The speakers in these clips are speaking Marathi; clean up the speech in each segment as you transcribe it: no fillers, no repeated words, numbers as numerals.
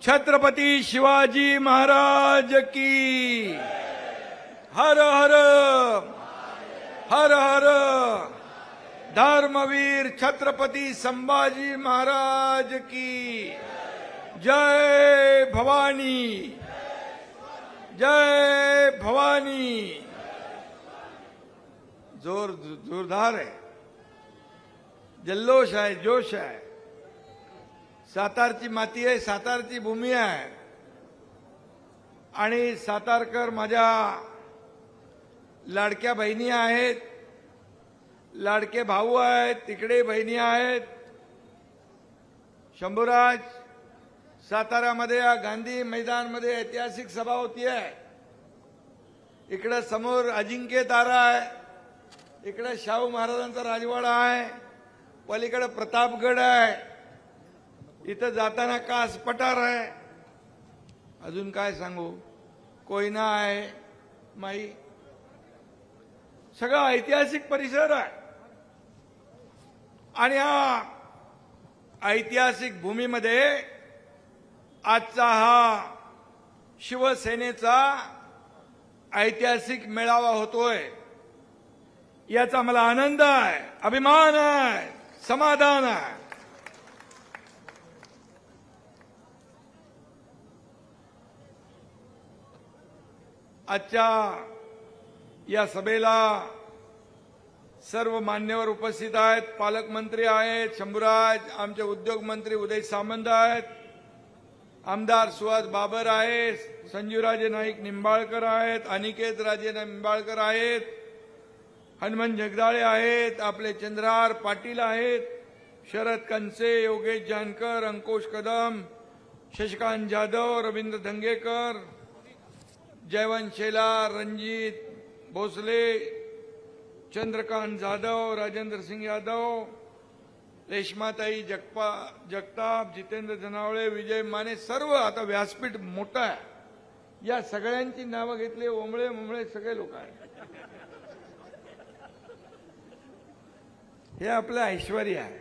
छत्रपती शिवाजी महाराज की। हर हर हर हर धर्मवीर छत्रपती संभाजी महाराज की। जय भवानी, जय भवानी। जोरदार आहे, जल्लोष आहे, जोश आहे। सातारची माती आहे, सातारची भूमी आहे आणि सातारकर माझ्या लाडक्या बहिणी आहेत, लाडके भाऊ आहेत, तिकडे बहिणी आहेत। शंभूराज, साताऱ्यामध्ये या गांधी मैदानमध्ये ऐतिहासिक सभा होतीये। इकडे समोर अजिंक्य तारा आहे, इकडे शाहू महाराजांचा राजवाडा आहे, पलीकडे प्रतापगड आहे, इथं जाताना कास पठार आहे, अजून काय सांगू, कोयना आहे, माई, सगळा ऐतिहासिक परिसर आहे। आणि या ऐतिहासिक भूमीमध्ये आजचा हा शिवसेनेचा ऐतिहासिक मेळावा होतोय, याचा मला आनंद आहे, अभिमान आहे, समाधान आहे। आजच्या या सभेला सर्व मान्यवर उपस्थित आहेत, पालकमंत्री आहेत, शंभूराज, आमचे उद्योग मंत्री उदय सामंत आहेत, आमदार सुहास बाबर आहेत, संजीवराजे नाईक निंबाळकर आहेत, अनिकेत राजे निंबाळकर आहेत, हनुमान जगदाळे आहेत, आपले चंद्रहार पाटील आहेत, शरद कनसे, योगेश जानकर, अंकुश कदम, शशिकांत जाधव, रवींद्र धंगेकर, जयवंत शेलार, रणजित भोसले, चंद्रकांत जाधव, राजेंद्र सिंह यादव, रेश्माताई जगताप, जितेंद्र जनावळे, विजय माने, सर्व। आता व्यासपीठ मोठं आहे, या सगळ्यांची नावं घेतली, ओंबळे मुंबळे सगळे लोक आहेत। हे आपलं ऐश्वर्य आहे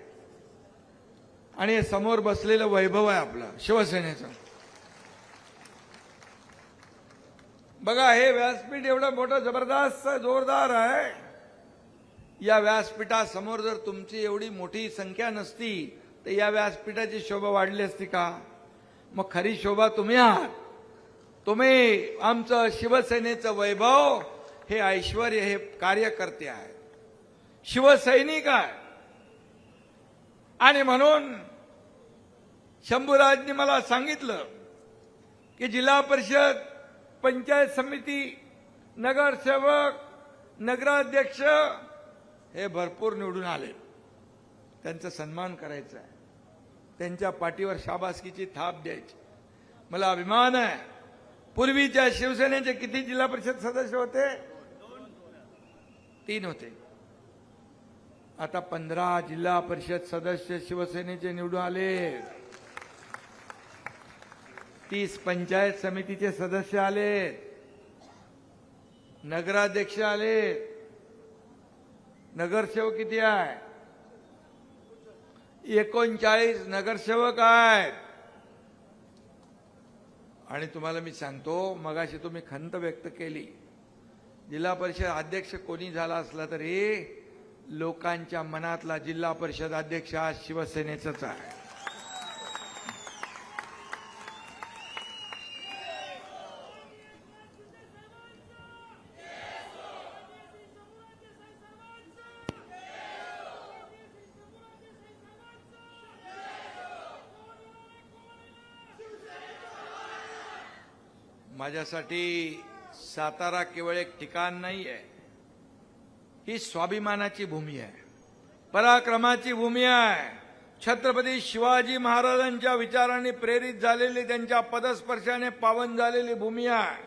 आणि हे समोर बसलेलं वैभव आहे आपलं शिवसेनेचं। बघा, हे व्यासपीठ एवढं मोठं जबरदस्त जोरदार आहे। या व्यासपीठासमोर जर तुमची एवढी मोठी संख्या नसती तर या व्यासपीठाची शोभा वाढली असती का? मग खरी शोभा तुम्ही आहात, तुम्ही आमचं शिवसेनेचं वैभव, हे ऐश्वर्य, हे कार्यकर्ते आहेत, शिवसैनिक आहे। आणि म्हणून शंभूराजनी मला सांगितलं की जिल्हा परिषद, पंचायत समिती, नगरसेवक, नगराध्यक्ष हे भरपूर निवडून आले, त्यांचा सन्मान करायचा आहे, त्यांच्या पाठीवर शाबासकीची थाप द्यायची। मला अभिमान आहे। पूर्वीच्या शिवसेनेचे किती जिल्हा परिषद सदस्य होते? 3 होते। आता 15 जिल्हा परिषद सदस्य शिवसेनेचे निवडून आले, 30 पंचायत समितीचे सदस्य आले, नगराध्यक्ष आले, नगरसेवक किती आहे? 39 नगरसेवक आहेत। आणि तुम्हाला मी सांगतो, मगाशी तुम्ही खंत व्यक्त केली, जिल्हा परिषद अध्यक्ष कोणी झाला असला तरी लोकांच्या मनातला जिल्हा परिषद अध्यक्ष आज शिवसेनेचाच आहे। माझ्यासाठी सातारा केवळ एक ठिकाण नाही आहे, ही स्वाभिमानाची भूमी आहे, पराक्रमाची भूमी आहे। छत्रपती शिवाजी महाराजांच्या विचारांनी प्रेरित झालेली, त्यांच्या पदस्पर्शाने पावन झालेली भूमी आहे।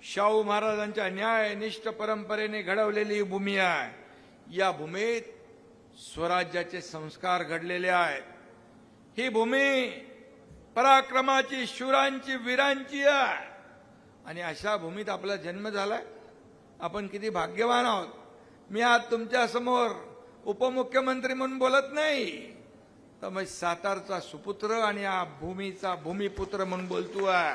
शाहू महाराजांच्या न्यायनिष्ठ परंपरेने घडवलेली ही भूमी आहे। या भूमीत स्वराज्याचे संस्कार घडलेले आहेत। ही भूमी पराक्रमाची, शूरांची, वीरांची आहे आणि अशा भूमीत आपला जन्म झालाय। आपण किती भाग्यवान आहोत। मी आज तुमच्या समोर उपमुख्यमंत्री म्हणून बोलत नाही, तर मग सातारचा सुपुत्र आणि या भूमीचा भूमिपुत्र म्हणून बोलतो आहे,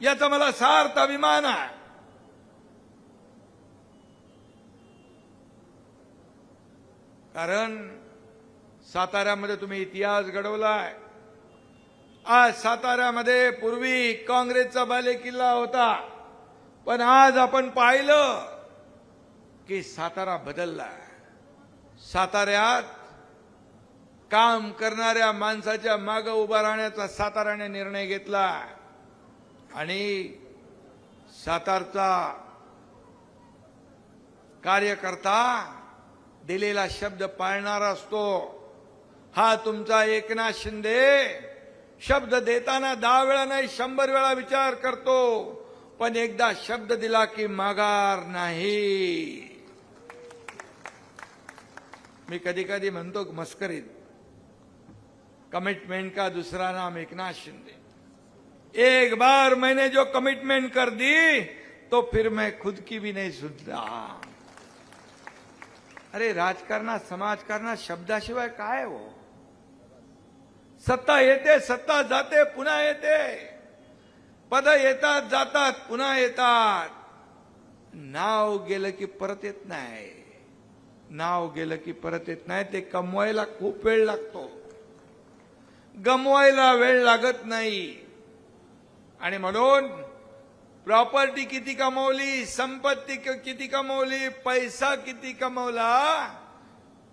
याचा मला सार्थ अभिमान आहे. कारण साताऱ्यामध्ये तुम्ही इतिहास घडवलाय. आज साताऱ्यामध्ये पूर्वी काँग्रेसचा बालेकिल्ला होता, पण आज आपण पाहिलं की सातारा बदलला. साताऱ्यात काम करणाऱ्या माणसाच्या मागे उभा राहण्याचा साताऱ्याने निर्णय घेतला आणि सातारचा कार्यकर्ता दिलेला शब्द पाळणारा असतो. हा तुमचा एकनाथ शिंदे शब्द देताना 10 वेळा नाही 100 वेळा विचार करतो, पण एकदा शब्द दिला की माघार नाही. मी कधी कधी म्हणतो मस्करीत, कमिटमेंट का दूसरा नाम एकनाथ शिंदे. एक बार मैंने जो कमिटमेंट कर दी तो फिर मैं खुद की भी नहीं सुनता. अरे राजकारणात समाजकारणात शब्दाशिवाय काय हो. सत्ता येते, सत्ता जाते, पुन्हा येते. पद येतात, जातात, पुन्हा येतात. नाव गेलं की परत येत नाही. नाव गेलं की परत येत नाही. ते कमवायला खूप वेळ लागतो, गमवायला वेळ लागत नाही. आणि म्हणून प्रॉपर्टी किती कमवली, संपत्ती किती कमवली, पैसा किती कमवला,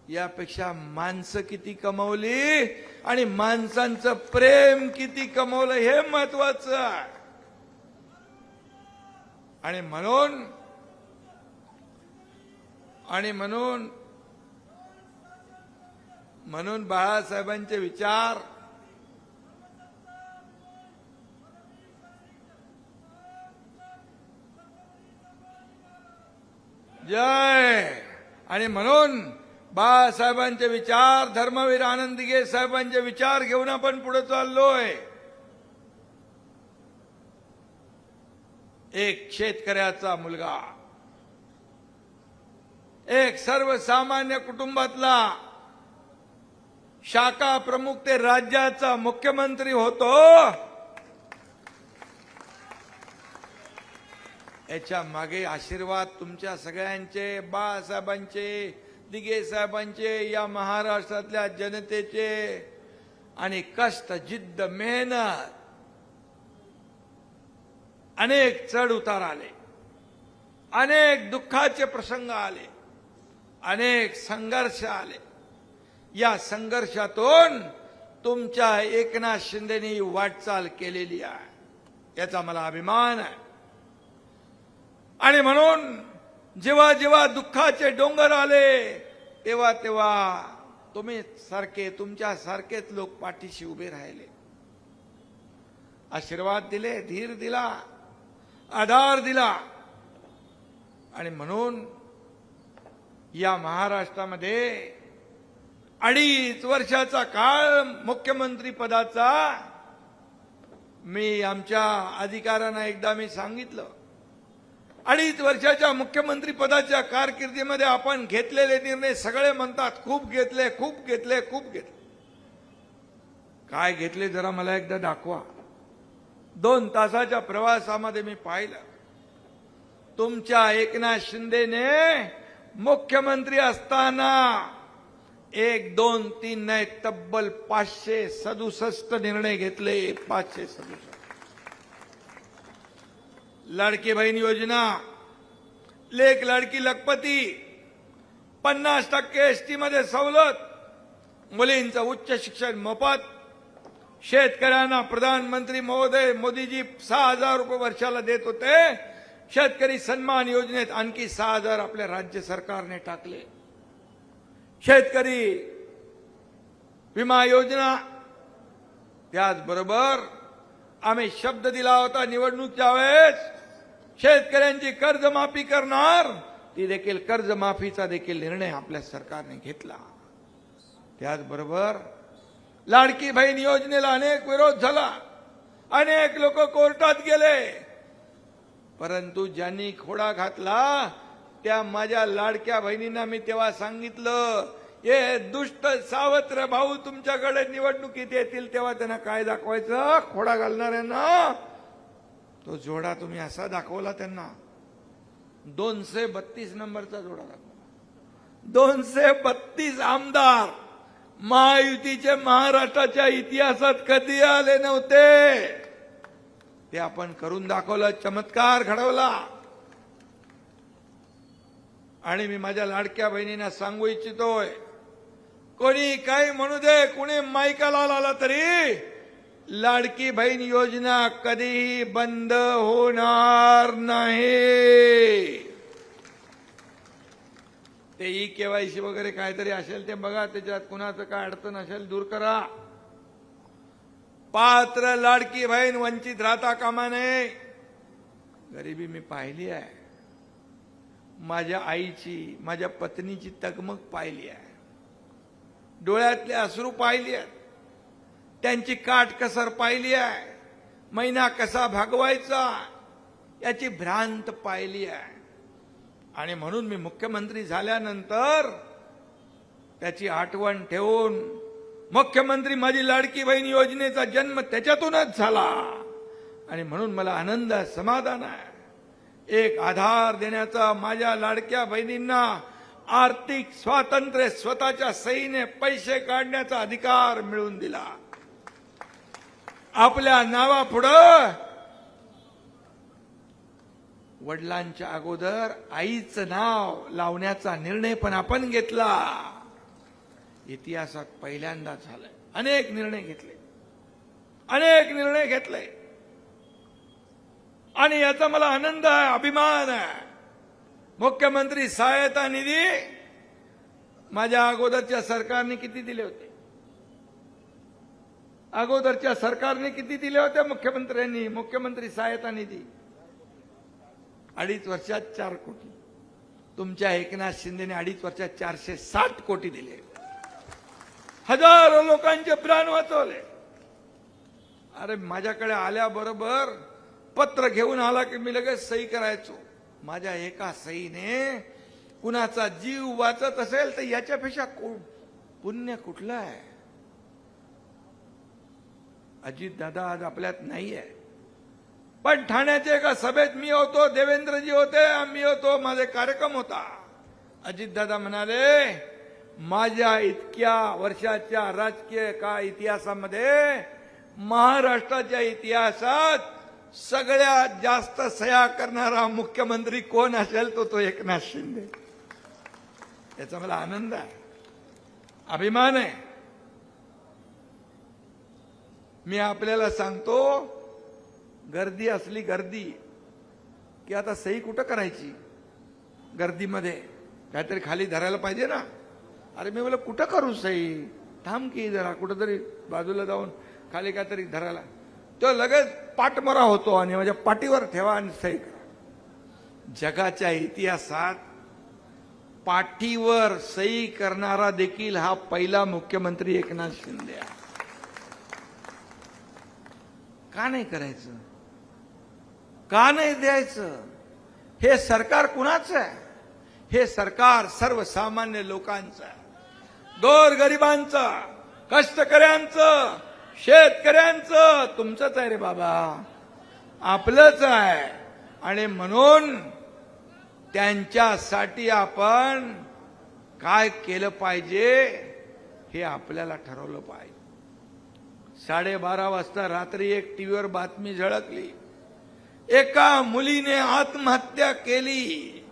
यापेक्षा माणसं किती कमवली आणि माणसांचं प्रेम किती कमवलं हे महत्वाचं आहे. आणि म्हणून बाळासाहेबांचे विचार जय. आणि म्हणून बाळासाहेबांचे विचार, धर्मवीर आनंदगे साहेबांचे विचार घेऊन आपण पुढे चाललोय. एक शेतकऱ्याचा मुलगा, एक सर्वसामान्य कुटुंबातला शाखा प्रमुख ते राज्याचा मुख्यमंत्री होतो. याच्या मागे आशीर्वाद तुमच्या सगळ्यांचे, बाळासाहेबांचे, दिघे साहेबांचे, या महाराष्ट्रातल्या जनतेचे. आणि कष्ट, जिद्द, मेहनत. अनेक चढ उतार आले, अनेक दुःखाचे प्रसंग आले, अनेक संघर्ष आले. या संघर्षातून तुमच्या एकनाथ शिंदेनी वाटचाल केलेली आहे, याचा मला अभिमान आहे. आणि म्हणून जेव्हा जेव्हा दुःखाचे डोंगर आले तेव्हा तेव्हा तुमच्या सारखेच लोक पाठीशी उभे राहिले, आशीर्वाद दिले, धीर दिला, आधार दिला. आणि म्हणून या महाराष्ट्रामध्ये 2.5 वर्षाचा काळ मुख्यमंत्री पदाचा मी आमच्या अधिकाऱ्यांना एकदा मी सांगितलं. 2.5 वर्षाच्या मुख्यमंत्री पदाच्या कारकिर्दीमध्ये आपण घेतलेले निर्णय सगळे म्हणतात खूप घेतले, खूप घेतले, खूप घेतले. काय घेतले जरा मला एकदा दाखवा. 2 तासाच्या प्रवासामध्ये मी पाहिलं, तुमच्या एकनाथ शिंदेने मुख्यमंत्री असताना 1, 2, 3 नाही तब्बल 567 निर्णय घेतले. 567. लाडकी बहीण योजना, लेक लाडकी लखपती, 50% एसटी मध्ये सवलत, मुलींचं उच्च शिक्षण मोफत, शेतकऱ्यांना प्रधानमंत्री महोदय मोदीजी 6,000 रुपये वर्षाला देत होते. शेतकरी सन्मान योजनेत आणखी 6,000 आपल्या राज्य सरकारने टाकले. शेतकरी विमा योजना, त्याचबरोबर आम्ही शब्द दिला होता निवडणुकीच्या वेळेस शेतकऱ्यांची कर्जमाफी करणार, ती देखील कर्जमाफीचा देखील निर्णय आपल्या सरकारने घेतला. त्याचबरोबर लाडकी बहीण योजनेला अनेक विरोध झाला, अनेक लोक कोर्टात गेले, परंतु ज्यांनी खोडा घातला त्या माझ्या लाडक्या बहिणींना मी तेव्हा सांगितलं, हे दुष्ट सावत्र भाऊ तुमच्याकडे निवडणुकीत येतील तेव्हा त्यांना काय दाखवायचं? खोडा घालणाऱ्यांना तो जोडा तुम्ही असा दाखवला त्यांना. 232 नंबरचा जोडा दाखवला. 232 आमदार महायुतीचे महाराष्ट्राच्या इतिहासात कधी आले नव्हते. ते आपण करून दाखवलं, चमत्कार घडवला. आणि मी माझ्या लाडक्या बहिणींना सांगू इच्छितोय, कोणी काही म्हणू दे, कोणी माईकाला आला तरी लाडकी बहीण योजना कधीही बंद होणार नाही. ते केवायसी वगैरे काहीतरी असेल ते बघा, त्याच्यात कुणाचं काय अडचण असेल दूर करा. पात्र लाडकी बहीण वंचित राहता कामा नये. गरिबी मी पाहिली आहे, माझ्या आईची, माझ्या पत्नीची तगमग पाहिली आहे, डोळ्यातले अश्रू पाहिली आहेत, त्यांची काटकसर पाहिली आहे, महिना कसा भागवायचा याची भ्रांत पाहिली आहे. आणि म्हणून मी मुख्यमंत्री झाल्यानंतर त्याची आठवण ठेवून, मुख्यमंत्री माझी लाडकी बहीण योजनेचा जन्म त्याच्यातूनच झाला आणि म्हणून मला आनंद समाधान आहे. एक आधार देण्याचा, माझ्या लाडक्या बहिणींना आर्थिक स्वातंत्र्य, स्वतःच्या सहीने पैसे काढण्याचा अधिकार मिळवून दिला. आपल्या नावापुढं वडिलांच्या अगोदर आईचं नाव लावण्याचा निर्णय पण आपण घेतला. इतिहासात पहिल्यांदा झालंय. अनेक निर्णय घेतले आणि याचा मला आनंद आहे, अभिमान आहे. मुख्यमंत्री सहायता निधी माझ्या अगोदरच्या सरकारने किती दिले होते? अगोदरच्या सरकारने किती दिले होते मुख्यमंत्र्यांनी? मुख्यमंत्री सहायता निधी 2.5 वर्षात 4 कोटी. तुमच्या एकनाथ शिंदेने 2.5 वर्षात 460 कोटी दिले. हजारो लोकांचे प्राण वाचवले. अरे माझ्याकडे आल्याबरोबर पत्र घेऊन आला की मी लगेच सही करायचो. माझ्या एका सहीने कुणाचा जीव वाचत असेल तर याच्यापेक्षा पुण्य कुठलं आहे? अजित दादा आज आपल्यात नाहीये, पण ठाण्याच्या एका सभेत मी होतो, देवेंद्रजी होते, मी होतो, माझे कार्यक्रम होता. अजित दादा म्हणाले, माझ्या इतक्या वर्षाच्या राजकीय इतिहासामध्ये, महाराष्ट्राच्या इतिहासात सगळ्यात जास्त सह्या करणारा मुख्यमंत्री कोण असेल तो एकनाथ शिंदे. याचा मला आनंद आहे, अभिमान आहे. मी आपल्याला सांगतो, गर्दी असली गर्दी की आता सही कुठं करायची? गर्दीमध्ये काहीतरी खाली धरायला पाहिजे ना. अरे मी बोला कुठं करू सही? थांब की जरा कुठंतरी बाजूला जाऊन खाली काहीतरी धरायला. तो लगेच पाठमरा होतो आणि माझ्या पाठीवर ठेवा आणि सही करा. जगाच्या इतिहासात पाठीवर सही करणारा देखील हा पहिला मुख्यमंत्री एकनाथ शिंदे आहे. का नाही करायचं? का नाही द्यायचं? हे सरकार कुणाचं आहे? हे सरकार सर्वसामान्य लोकांचं आहे, गोरगरिबांचं, कष्टकऱ्यांचं, शेतकऱ्यांचं. तुमचंच आहे रे बाबा, आपलंच आहे. आणि म्हणून त्यांच्यासाठी आपण काय केलं पाहिजे हे आपल्याला ठरवलं पाहिजे. 12:30 वाजता रात्री एक टीव्हीवर बातमी झळकली, एका मुलीने आत्महत्या केली.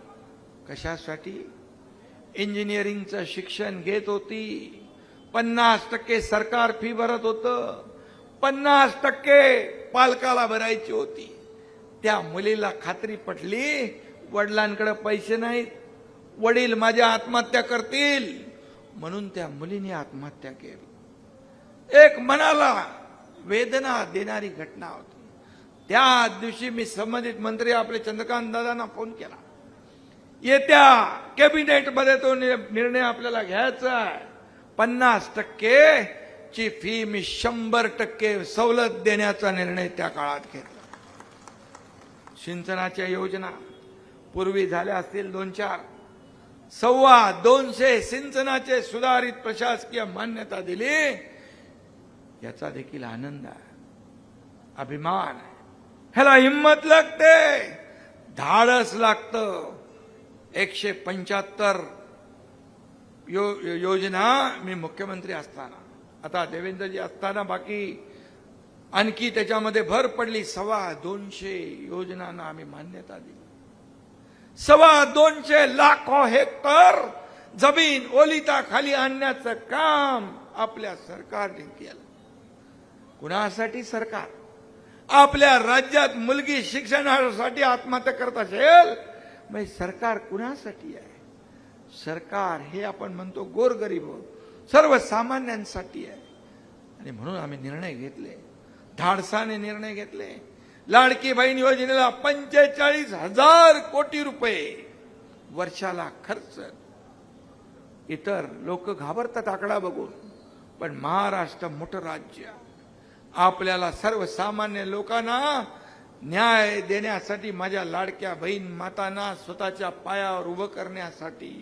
कशासाठी? इंजिनिअरिंगचं शिक्षण घेत होती, 50% सरकार फी भरत होतं, 50% पालकाला भरायची होती. त्या मुलीला खात्री पटली, वडिलांकडे पैसे नाहीत, वडील माझ्या आत्महत्या करतील, म्हणून त्या मुलीने आत्महत्या केली. एक मनाला वेदना देणारी घटना होती. त्या दिवशी मी संबंधित मंत्री आपले चंद्रकांत दादांना फोन केला. येत्या कॅबिनेटमध्ये तो निर्णय आपल्याला घ्यायचा आहे. 50% ची फी मी 100% सवलत देण्याचा निर्णय त्या काळात घेतला. सिंचनाच्या योजना पूर्वी झाल्या असतील 2-4, 225 सिंचनाचे सुधारित प्रशासकीय मान्यता दिली, याचा देखील आनंद आहे, अभिमान आहे. ह्याला हिम्मत लागते, धाडस लागतं. 175 योजना मी मुख्यमंत्री असताना, आता देवेंद्रजी असताना बाकी आणखी त्याच्यामध्ये भर पडली. 225 योजनांना आम्ही मान्यता दिली. 225 लाखो हेक्टर जमीन ओलिता खाली आणण्याचं काम आपल्या सरकारने केलं. कुणासाठी सरकार? आपल्या राज्यात मुलगी शिक्षणासाठी आत्महत्या करत असेल, मग सरकार कुणासाठी आहे? सरकार हे आपण म्हणतो गोरगरीब सर्वसामान्यांसाठी आहे. आणि म्हणून आम्ही निर्णय घेतले, धाडसाने निर्णय घेतले. लाडकी बहीण योजनेला 45,000 कोटी रुपये वर्षाला खर्च. इतर लोक घाबरतात आकडा बघून, पण महाराष्ट्र मोठं राज्य, आपल्याला सर्वसामान्य लोकांना न्याय देण्यासाठी, माझ्या लाडक्या बहीण मातांना स्वतःच्या पायावर उभं करण्यासाठी,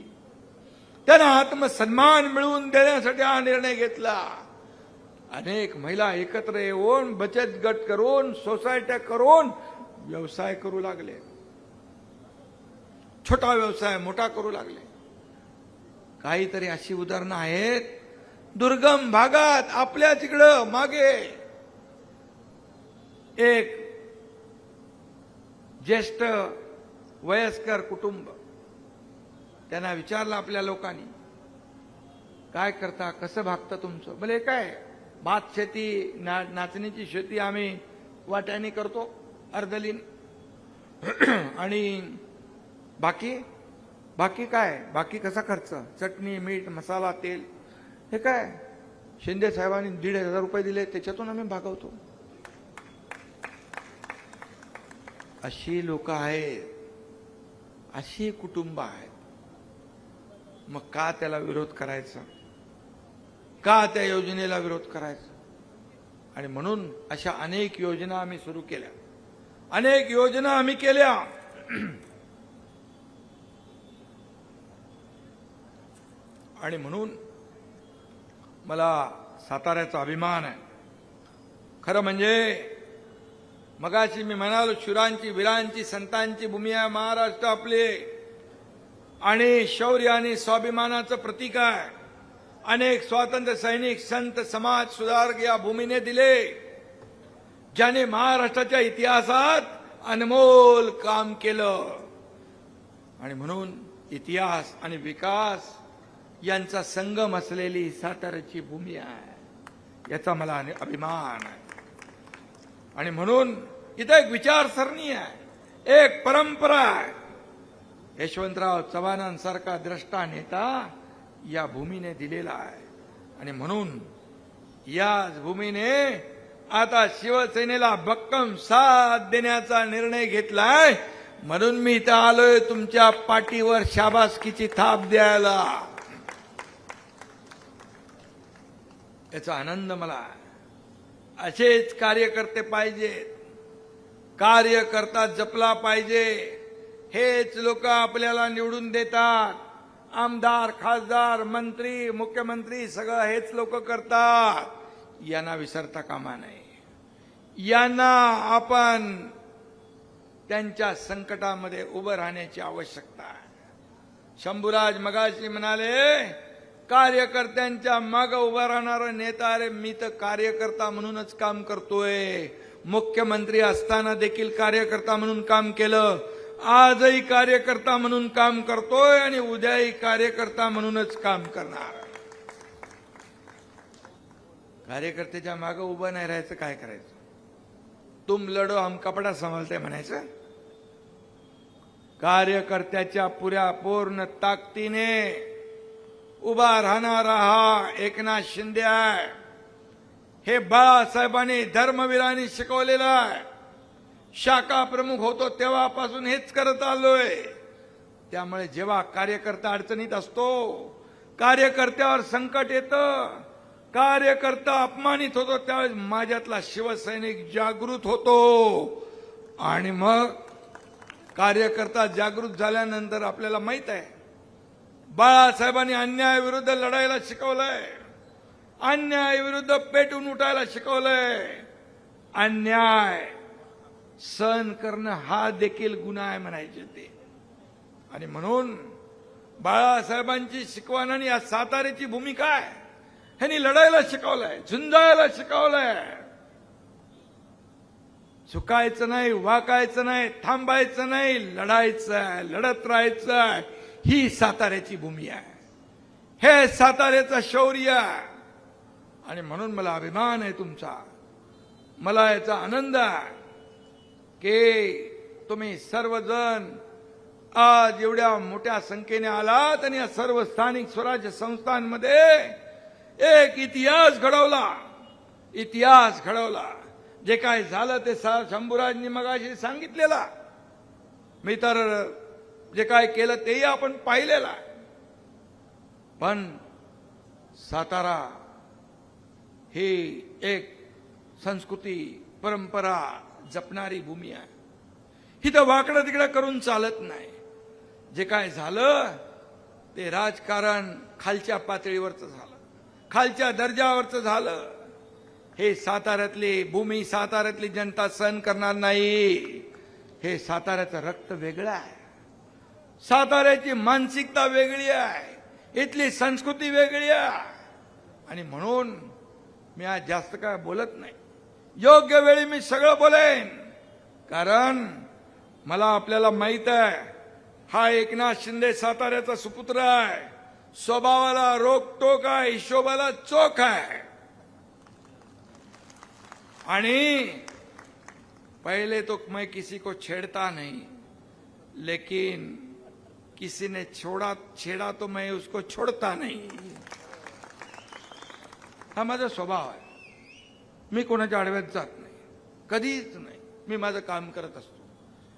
त्यांना आत्मसन्मान मिळवून देण्यासाठी हा निर्णय घेतला. अनेक महिला एकत्र येऊन बचत गट करून, सोसायट्या करून व्यवसाय करू लागले. छोटा व्यवसाय मोठा करू लागले. काहीतरी अशी उदाहरणं आहेत दुर्गम भागात. आपल्या तिकडं मागे एक ज्येष्ठ वयस्कर कुटुंब, त्यांना विचारलं आपल्या लोकांनी, काय करता, कसं भागतं तुमचं? भले काय, भात शेती, नाचणीची शेती आम्ही वाट्याने करतो अर्धलीन, आणि बाकी काय, बाकी कसा खर्च, चटणी मीठ मसाला तेल, हे काय शिंदे साहेबांनी 1,500 रुपये दिले, त्याच्यातून आम्ही भागवतो. अशी लोक आहेत, अशी कुटुंब आहेत. मग का त्याला विरोध करायचा? का त्या योजनेला विरोध करायचा? आणि म्हणून अशा अनेक योजना आम्ही सुरू केल्या, अनेक योजना आम्ही केल्या. आणि म्हणून मला साताऱ्याचा अभिमान आहे. खरं म्हणजे मगाशी मी म्हणालो, शुरांची, वीरांची, संतांची भूमी आहे महाराष्ट्र आपले, आणि शौर्य आणि स्वाभिमानाचं प्रतीक आहे. अनेक स्वातंत्र्य सैनिक, संत, समाज सुधारक या भूमीने दिले, ज्याने महाराष्ट्राच्या इतिहासात अनमोल काम केलं. आणि म्हणून इतिहास आणि विकास यांचा संगम असलेली साताऱ्याची भूमी आहे, याचा मला अभिमान आहे. आणि म्हणून इथं एक विचारसरणी आहे, एक परंपरा आहे. यशवंतराव चव्हाणांसारखा द्रष्टा नेता या भूमीने दिलेला आहे. आणि म्हणून याच भूमीने आता शिवसेनेला भक्कम साथ देण्याचा निर्णय घेतलाय. म्हणून मी इथं आलोय तुमच्या पाठीवर शाबासकीची थाप द्यायला. याचा आनंद मला आहे. असेच कार्यकर्ते पाहिजेत, कार्यकर्ता जपला पाहिजे. हेच लोक आपल्याला निवडून देतात. आमदार, खासदार, मंत्री, मुख्यमंत्री सगळं हेच लोक करतात. यांना विसरता कामा नये. यांना आपण त्यांच्या संकटामध्ये उभं राहण्याची आवश्यकता आहे. शंभूराज मगाशी म्हणाले, कार्यकर्त्यांच्या मागे उभा राहणारा नेता. अरे मी तर कार्यकर्ता म्हणूनच काम करतोय. मुख्यमंत्री असताना देखील कार्यकर्ता म्हणून काम केलं, आजही कार्यकर्ता म्हणून काम करतोय, आणि उद्याही कार्यकर्ता म्हणूनच काम करणार. कार्यकर्त्याच्या मागे उभं नाही राहायचं, काय करायचं? तुम लढो हम कपडा संभालते म्हणायचं. कार्यकर्त्याच्या पूर्ण ताकदीने उभा राहणारा हा एकनाथ शिंदे आहे. हे बाळासाहेबांनी, धर्मवीरांनी शिकवलेलं आहे. शाखा प्रमुख होतो तेव्हापासून हेच करत आलोय. त्यामुळे जेव्हा कार्यकर्ता अडचणीत असतो, कार्यकर्त्यावर संकट येतं, कार्यकर्ता अपमानित होतो, त्यावेळेस माझ्यातला शिवसैनिक जागृत होतो. आणि मग कार्यकर्ता जागृत झाल्यानंतर आपल्याला माहित आहे बाळासाहेबांनी अन्यायाविरुद्ध लढायला शिकवलंय, अन्यायाविरुद्ध पेटून उठायला शिकवलंय. अन्याय सहन करणं हा देखील गुन्हा आहे म्हणायचे ते. आणि म्हणून बाळासाहेबांची शिकवण आणि या साताऱ्याची भूमिका आहे. ह्यांनी लढायला शिकवलंय, झुंजायला शिकवलंय. चुकायचं नाही, वाकायचं नाही, थांबायचं नाही, लढायचंय, लढत राहायचंय. ही साताऱ्याची भूमी आहे, हे साताऱ्याचं शौर्य आहे. आणि म्हणून मला अभिमान आहे तुमचा, मला याचा आनंद आहे की तुम्ही सर्वजण आज एवढ्या मोठ्या संख्येने आलात आणि या सर्व स्थानिक स्वराज्य संस्थांमध्ये एक इतिहास घडवला. इतिहास घडवला. जे काय झालं ते शंभूराजनी मगाशी सांगितलेला. मी तर जे काय केलं तेही आपण पाहिलेलं आहे. पण सातारा ही एक संस्कृती परंपरा जपणारी भूमी आहे. इथं वाकडं तिकडं करून चालत नाही. जे काय झालं ते राजकारण खालच्या पातळीवरचं झालं, खालच्या दर्जावरचं झालं. हे साताऱ्यातली भूमी, साताऱ्यातली जनता सहन करणार नाही. हे साताऱ्याचं रक्त वेगळं आहे, साताऱ्याची मानसिकता वेगळी आहे, इथली संस्कृती वेगळी आहे. आणि म्हणून मी आज जास्त काय बोलत नाही. योग्य वेळी मी सगळं बोलेन, कारण मला आपल्याला माहित आहे हा एकनाथ शिंदे साताऱ्याचा सुपुत्र आहे. स्वभावाला रोकटोक आहे, हिशोबाला चोख आहे. आणि पहले तो मैं किसी को छेड़ता नहीं, लेकिन किसी ने छेड़ा तो मैं उसको छोड़ता नहीं. हा माझा स्वभाव आहे. मी कोणाच्या आडव्यात जात नाही, कधीच नाही. मी माझं काम करत असतो.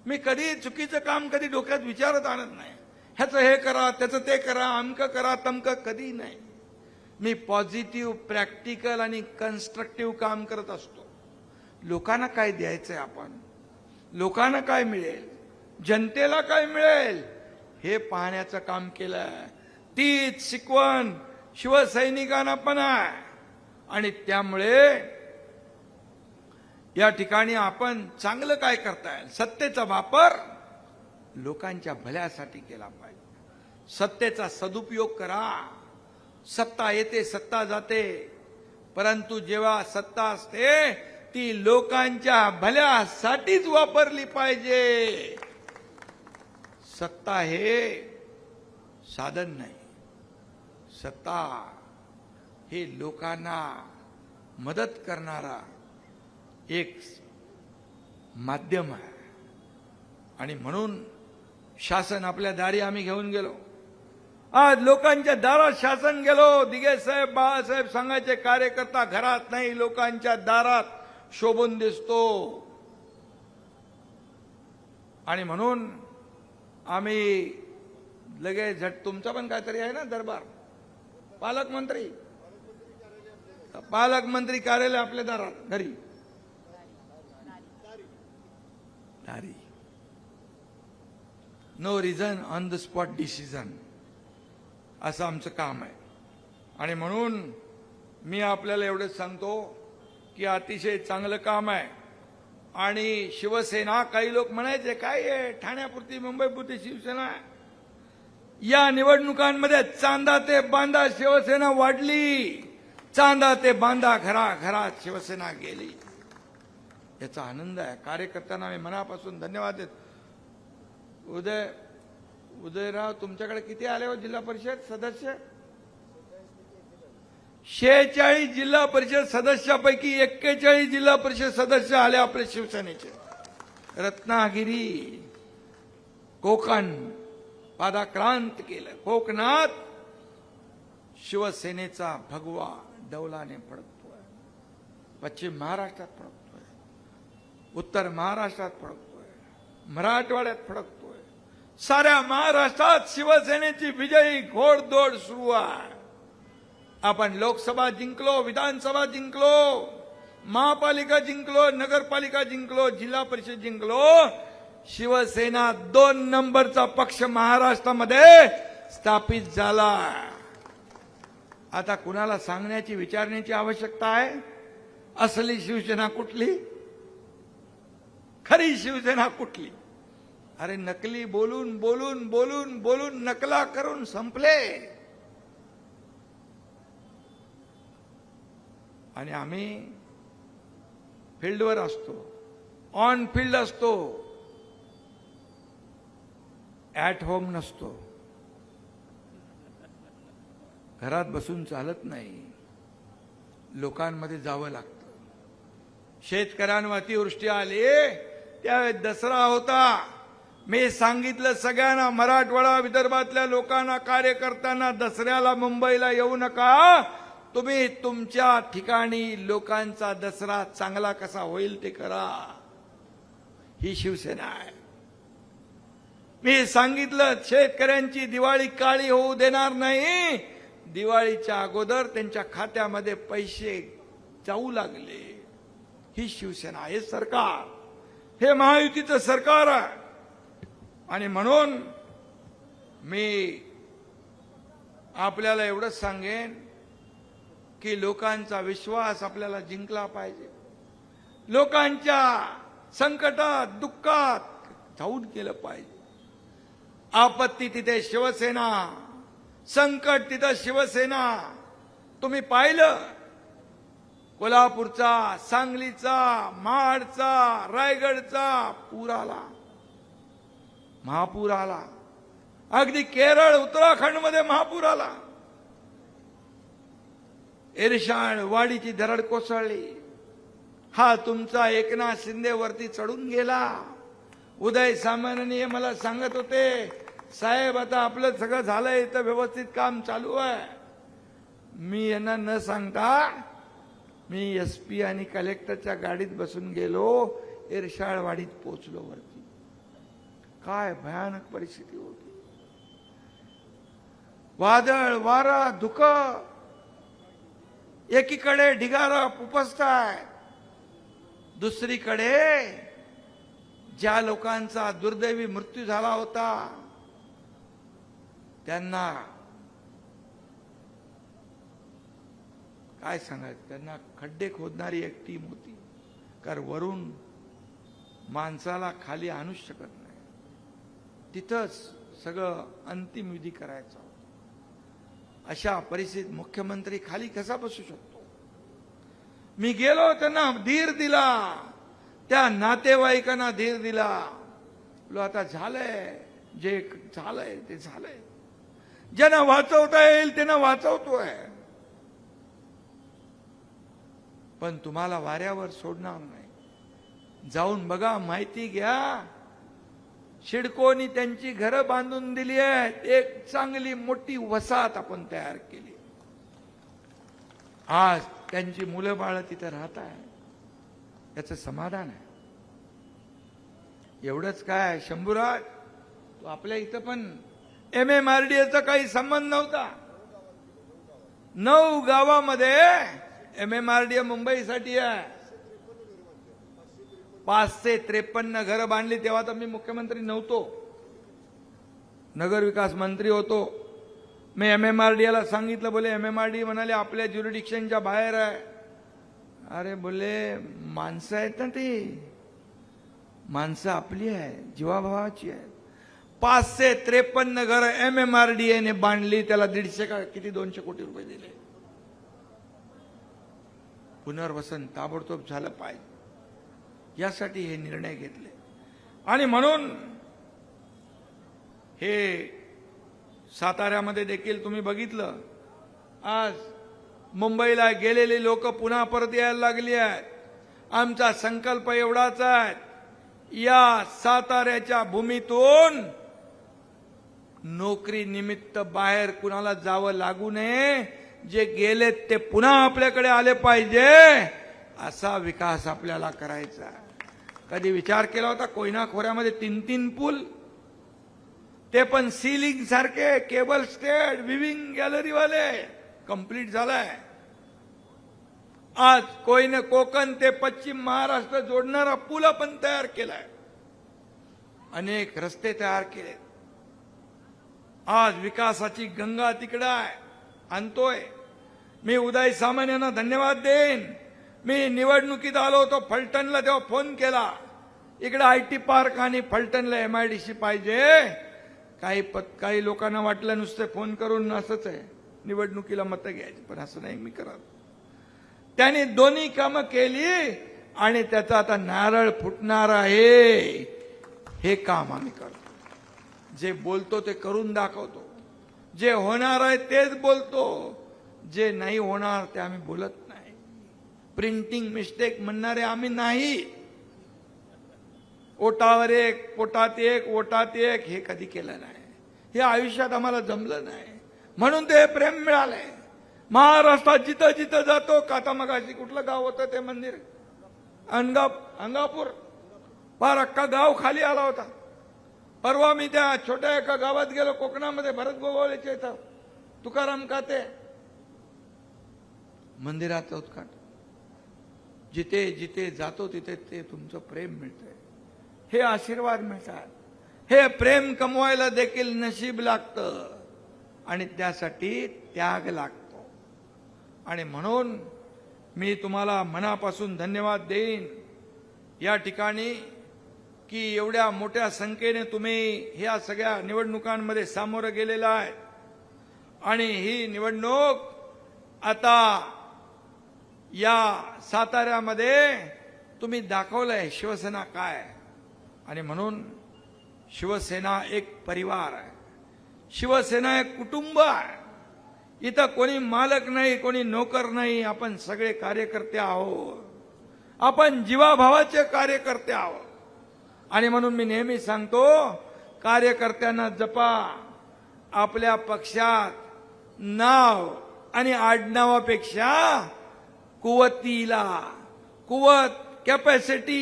मी कधी चुकीचं काम कधी डोक्यात विचारत आणत नाही. ह्याचं हे करा, त्याचं ते करा, अमकं करा, तमकं कधी नाही. मी पॉझिटिव्ह, प्रॅक्टिकल आणि कन्स्ट्रक्टिव्ह काम करत असतो. लोकांना काय द्यायचंय आपण, लोकांना काय मिळेल, जनतेला काय मिळेल हे पाहण्याचं काम केलंय. तीच शिकवण शिवसैनिकांना पण आहे. आणि त्यामुळे या ठिकाणी आपण चांगलं काय करता येईल, सत्तेचा वापर लोकांच्या भल्यासाठी केला पाहिजे. सत्तेचा सदुपयोग करा. सत्ता येते, सत्ता जाते, परंतु जेव्हा सत्ता असते ती लोकांच्या भल्यासाठीच वापरली पाहिजे. सत्ता हे साधन नाही, सत्ता हे लोकांना मदत करणारा एक माध्यम आहे. आणि म्हणून शासन आपल्या दारी आम्ही घेऊन गेलो. आज लोकांच्या दारात शासन गेलो. दिघे साहेब, बाळासाहेब सांगायचे कार्यकर्ता घरात नाही, लोकांच्या दारात शोभून दिसतो. आणि म्हणून आम्ही लगेच तुमचा पण काहीतरी आहे ना दरबार, पालकमंत्री कार्यालय आपल्या दारात घरी, no reason on the spot decision, असं आमचं काम आहे. आणि म्हणून मी आपल्याला एवढंच सांगतो की अतिशय चांगलं काम आहे. आणि शिवसेना, काही लोक म्हणायचे काय आहे ठाण्यापुरती, मुंबईपुरती शिवसेना. या निवडणुकांमध्ये चांदा ते बांधा शिवसेना वाढली, चांदा ते बांधा घराघरात शिवसेना गेली. याचा आनंद आहे. कार्यकर्त्यांना मी मनापासून धन्यवाद देतो. उदयराव, तुमच्याकडे किती आले हो जिल्हा परिषद सदस्य? 46 जिल्हा परिषद सदस्यापैकी 41 जिल्हा परिषद सदस्य आले आपले शिवसेनेचे. रत्नागिरी, कोकण पादाक्रांत केलं. कोकणात शिवसेनेचा भगवा डौलाने फडकतोय. पश्चिम महाराष्ट्रात फडकतोय, उत्तर महाराष्ट्रात फडकतोय, मराठवाड्यात फडकतोय. साऱ्या महाराष्ट्रात शिवसेनेची विजयी घोडदौड सुरू आहे. आपण लोकसभा जिंकलो, विधानसभा जिंकलो, महापालिका जिंकलो, नगरपालिका जिंकलो, जिल्हा परिषद जिंकलो. शिवसेना 2 नंबरचा पक्ष महाराष्ट्रामध्ये स्थापित झाला. आता कुणाला सांगण्याची विचारण्याची आवश्यकता आहे? असली शिवसेना कुठली, खरी शिवसेना कुठली? अरे नकली बोलून बोलून बोलून बोलून नकला करून संपले. आणि आम्ही फील्डवर असतो, ऑन फील्ड असतो, ॲट होम नसतो. घरात बसून चालत नाही, लोकांमध्ये जावं लागतं. शेतकऱ्यांवर अतिवृष्टी आली, त्यावेळेस दसरा होता. मी सांगितलं सगळ्यांना, मराठवाडा विदर्भातल्या लोकांना, कार्यकर्त्यांना, दसऱ्याला मुंबईला येऊ नका. तुम्ही तुमच्या ठिकाणी लोकांचा दसरा चांगला कसा होईल ते करा. ही शिवसेना आहे. मी सांगितलं शेतकऱ्यांची दिवाळी काळी होऊ देणार नाही. दिवाळीच्या अगोदर त्यांच्या खात्यामध्ये पैसे जाऊ लागले. ही शिवसेना, हे सरकार, हे महायुतीचं सरकार आहे. आणि म्हणून मी आपल्याला एवढंच सांगेन की लोकांचा विश्वास आपल्याला जिंकला पाहिजे. लोकांच्या संकटात दुःखात जाऊन गेलं पाहिजे. आपत्ती तिथे शिवसेना, संकट तिथं शिवसेना. तुम्ही पाहिलं कोल्हापूरचा, सांगलीचा, महाडचा, रायगडचा पूर आला, महापूर आला. अगदी केरळ, उत्तराखंड मध्ये महापूर आला. इरशाळ वाडीची दरड कोसळली. हा तुमचा एकनाथ शिंदे वरती चढून गेला. उदय सामंत मला सांगत होते, साहेब आता आपलं सगळं झालंय, तर व्यवस्थित काम चालू आहे. मी यांना न सांगता मी एसपी आणि कलेक्टरच्या गाडीत बसून गेलो, इरशाळवाडीत पोहोचलो वरती. काय भयानक परिस्थिती होती. वादळ, वारा, धुकं, एकीकडे ढिगारा उपसताय, दुसरीकडे ज्या लोकांचा दुर्दैवी मृत्यू झाला होता त्यांना काय सांगायचं, त्यांना खड्डे खोदणारी एक टीम होती. कारण वरून माणसाला खाली आणू शकत नाही. तिथंच सगळं अंतिम विधी करायचा. अशा परिस्थितीत मुख्यमंत्री खाली कसा बसू शकतो? मी गेलो, त्यांना धीर दिला, त्या नातेवाईकांना धीर दिला. लो आता झालंय, जे झालंय ते झालंय. ज्यांना वाचवता येईल त्यांना वाचवतोय, पण तुम्हाला वाऱ्यावर सोडणार नाही. जाऊन बघा, माहिती घ्या. शिडकोनी त्यांची घरं बांधून दिली आहेत. एक चांगली मोठी वसाहत आपण तयार केली. आज त्यांची मुलं बाळ तिथे राहत आहे, याचं समाधान आहे. एवढंच काय शंभूराज, तो आपल्या इथं पण MMRDAचा काही संबंध नव्हता. 9 गावामध्ये MMRDA मुंबईसाठी आहे. 553 घरं बांधली. तेव्हा तर मी मुख्यमंत्री नव्हतो, नगरविकास मंत्री होतो. मी MMRDAला सांगितलं, बोले MMRDA म्हणाले आपल्या ज्युरिडिक्शनच्या बाहेर आहे. अरे बोले माणसं आहेत ना, ती माणसं आपली आहे, जीवाभावाची आहे. 553 घरं MMRDAने बांधली. त्याला 150 का किती 200 कोटी रुपये दिले. पुनर्वसन ताबडतोब झालं पाहिजे, यासाठी हे निर्णय घेतले. आणि म्हणून हे साताऱ्यामध्ये देखील तुम्ही बघितलं, आज मुंबईला गेलेली लोक पुन्हा परत यायला लागली आहेत. आमचा संकल्प एवढाच आहे, या साताऱ्याच्या भूमीतून नोकरी निमित्त बाहेर कुणाला जावं लागू नये. जे गेलेत ते पुन्हा आपल्याकडे आले पाहिजे, असा विकास आपल्याला करायचा. कधी विचार केला होता कोयना खोऱ्यामध्ये 3 पूल, ते पण सीलिंग सारखे, केबल स्टेड, विविंग गॅलरी वाले, कंप्लीट झालाय. आज कोकण ते पश्चिम महाराष्ट्र जोडणारा पूल आपण तयार केलाय. अनेक रस्ते तयार केले. आज विकासाची गंगा तिकडं आहे, आणतोय. मी उदय सामंत यांना धन्यवाद देईन. मी निवडणुकीत आलो होतो फलटणला, तेव्हा फोन केला, इकडे IT पार्क आणि फलटणला MIDC पाहिजे. काही लोकांना वाटलं नुसते फोन करून असंच आहे, निवडणुकीला मतं घ्यायची, पण असं नाही मी करत. त्यांनी दोन्ही कामं केली आणि त्याचा आता नारळ फुटणार आहे. हे काम आम्ही करतो. जे बोलतो ते करून दाखवतो. जे होणार आहे तेच बोलतो, जे नाही होणार ते आम्ही बोलत नाही. प्रिंटिंग मिस्टेक म्हणणारे आम्ही नाही. ओटावर एक, पोटात एक, ओटात एक हे कधी केलं नाही. हे आयुष्यात आम्हाला जमलं नाही, म्हणून ते प्रेम मिळालंय. महाराष्ट्रात जिथं जिथं जातो, काता मगाशी कुठलं गाव होतं ते मंदिर, अंगापूर, फार अख्खा गाव खाली आला होता. परवा मी त्या छोट्या एका गावात गेलो कोकणामध्ये, भरत गोगावलेच्या इथं, तुकाराम काते मंदिराचं उद्घाटन. जिथे जिथे जातो तिथे ते तुमचं प्रेम मिळतंय, हे आशीर्वाद मिळतात. हे प्रेम कमवायला देखील नशीब लागतं आणि त्यासाठी त्याग लागतो. आणि म्हणून मी तुम्हाला मनापासून धन्यवाद देईन या ठिकाणी की एवढ्या मोठ्या संख्येने तुम्ही ह्या सगळ्या निवडणुकांमध्ये सामोरं गेलेला आहे. आणि ही निवडणूक आता या साताऱ्यामध्ये तुम्ही दाखवलंय शिवसेना काय. आणि म्हणून शिवसेना एक परिवार आहे, शिवसेना एक कुटुंब आहे. इथं कोणी मालक नाही, कोणी नोकर नाही. आपण सगळे कार्यकर्ते आहोत. आपण जीवाभावाचे कार्यकर्ते आहोत. आणि म्हणून मी नेहमी सांगतो, कार्यकर्त्यांना जपा. आपल्या पक्षात नाव आणि आडनावापेक्षा कुवतीला, कुवत, कॅपॅसिटी,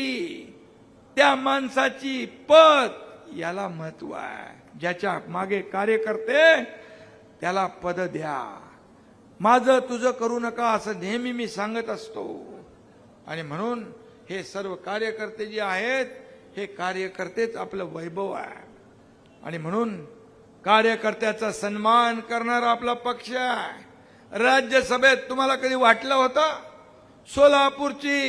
त्या माणसाची पद याला महत्व आहे. ज्याच्या मागे कार्यकर्ते त्याला पद द्या. माझं तुझं करू नका असं नेहमी मी सांगत असतो. आणि म्हणून हे सर्व कार्यकर्ते जे आहेत, हे कार्यकर्तेच आपलं वैभव आहे. आणि म्हणून कार्यकर्त्याचा सन्मान करणारा आपला पक्ष आहे. राज्यसभेत तुम्हाला कधी वाटलं होतं सोलापूरची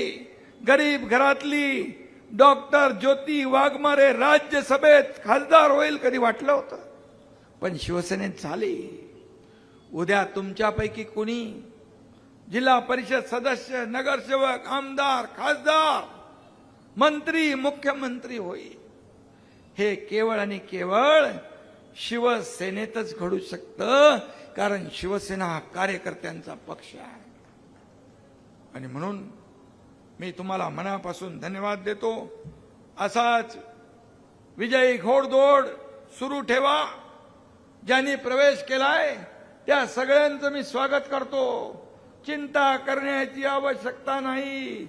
गरीब घरातली डॉक्टर ज्योती वाघमारे राज्यसभेत खासदार होईल? कधी वाटलं होतं? पण शिवसेनेत झाली. उद्या तुमच्यापैकी कुणी जिल्हा परिषद सदस्य, नगरसेवक, आमदार, खासदार, मंत्री, मुख्यमंत्री होईल. हे केवळ आणि केवळ शिवसेनेतच घडू शकतं, कारण शिवसेना हा कार्यकर्त्यांचा पक्ष आहे. आणि म्हणून मी तुम्हाला मनापासून धन्यवाद देतो. असाच विजयी घोडदौड सुरू ठेवा. ज्यांनी प्रवेश केलाय त्या सगळ्यांचं मी स्वागत करतो. चिंता करण्याची आवश्यकता नाही.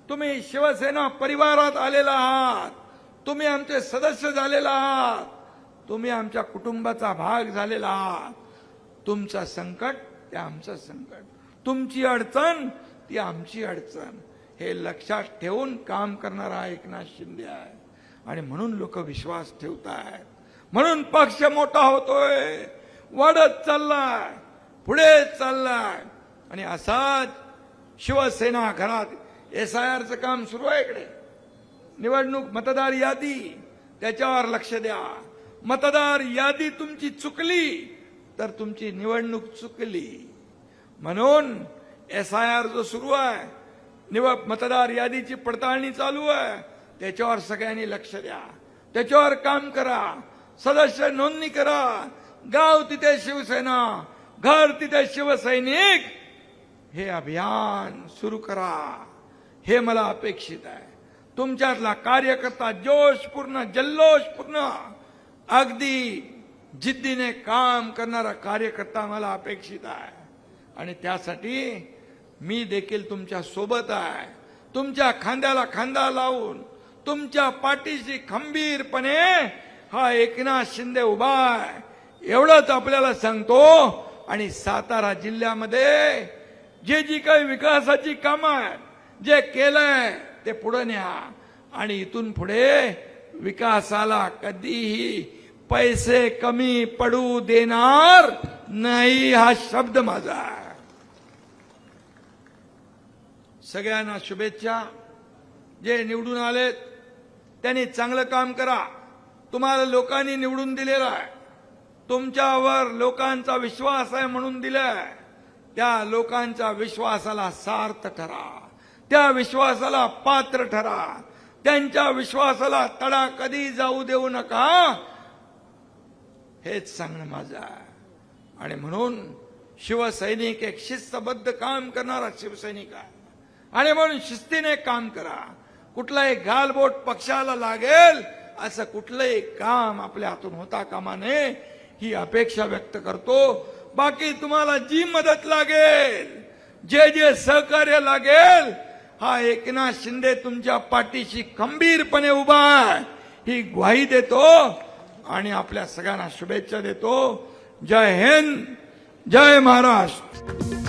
तुम्ही शिवसेना परिवारात आलेला आहात. तुम्ही आमचे सदस्य झालेला आहात. तुम्ही आमच्या कुटुंबाचा भाग झालेला आहात. तुमचं संकट ते आमचं संकट, तुमची अडचण ती आमची अडचण, हे लक्षात ठेवून काम करणारा एकनाथ शिंदे आहे. आणि म्हणून लोक विश्वास ठेवतात. म्हणून पक्ष मोठा होतोय, वाढत चाललाय, पुढे चाललाय. आणि असाच शिवसेना घरात SIRचं काम सुरू आहे. इकडे निवडणूक मतदार यादी, त्याच्यावर लक्ष द्या. मतदार यादी तुमची चुकली तर तुमची निवडणूक चुकली. म्हणून SIR जो सुरू आहे, मतदार यादीची पडताळणी चालू आहे, त्याच्यावर सगळ्यांनी लक्ष द्या. त्याच्यावर काम करा. सदस्य नोंदणी करा. गाव तिथे शिवसेना, घर तिथे शिवसैनिक, हे अभियान सुरू करा. हे मला अपेक्षित आहे. तुमच्यातला कार्यकर्ता जोशपूर्ण, जल्लोषपूर्ण, अगदी जिद्दीने काम करणारा कार्यकर्ता मला अपेक्षित आहे. आणि त्यासाठी मी देखील तुमच्या सोबत आहे. तुमच्या खांद्याला खांदा लावून, तुमच्या पाठीशी खंबीरपणे हा एकनाथ शिंदे उभा आहे, एवढंच आपल्याला सांगतो. आणि सातारा जिल्ह्यामध्ये जी काही विकासाची कामं आहेत, जे केलंय ते पुढे न्या. आणि इथून पुढे विकासाला कधीही पैसे कमी पडू देणार नाही, हा शब्द माझा आहे. सगळ्यांना शुभेच्छा. जे निवडून आलेत त्यांनी चांगलं काम करा. तुम्हाला लोकांनी निवडून दिलेलं आहे. तुमच्यावर लोकांचा विश्वास आहे म्हणून दिलाय. त्या लोकांच्या विश्वासाला सार्थ ठरा, त्या विश्वासाला पात्र ठरा. त्यांच्या विश्वासाला तडा कधी जाऊ देऊ नका, हेच सांगणं माझं आहे. आणि म्हणून शिवसैनिक एक शिस्तबद्ध काम करणारा शिवसैनिक आहे. आणि म्हणून शिस्तीने काम करा. कुठलाही गालबोट पक्षाला लागेल असं कुठलंही काम आपल्या हातून होता कामा नये, ही अपेक्षा व्यक्त करतो. बाकी तुम्हाला जी मदत लागेल, जे जे सहकार्य लागेल, हा एकनाथ शिंदे तुमच्या पाठीशी खंबीरपणे उभा आहे, ही ग्वाही देतो. आणि आपल्या सगळ्यांना शुभेच्छा देतो. जय हिंद, जय महाराष्ट्र.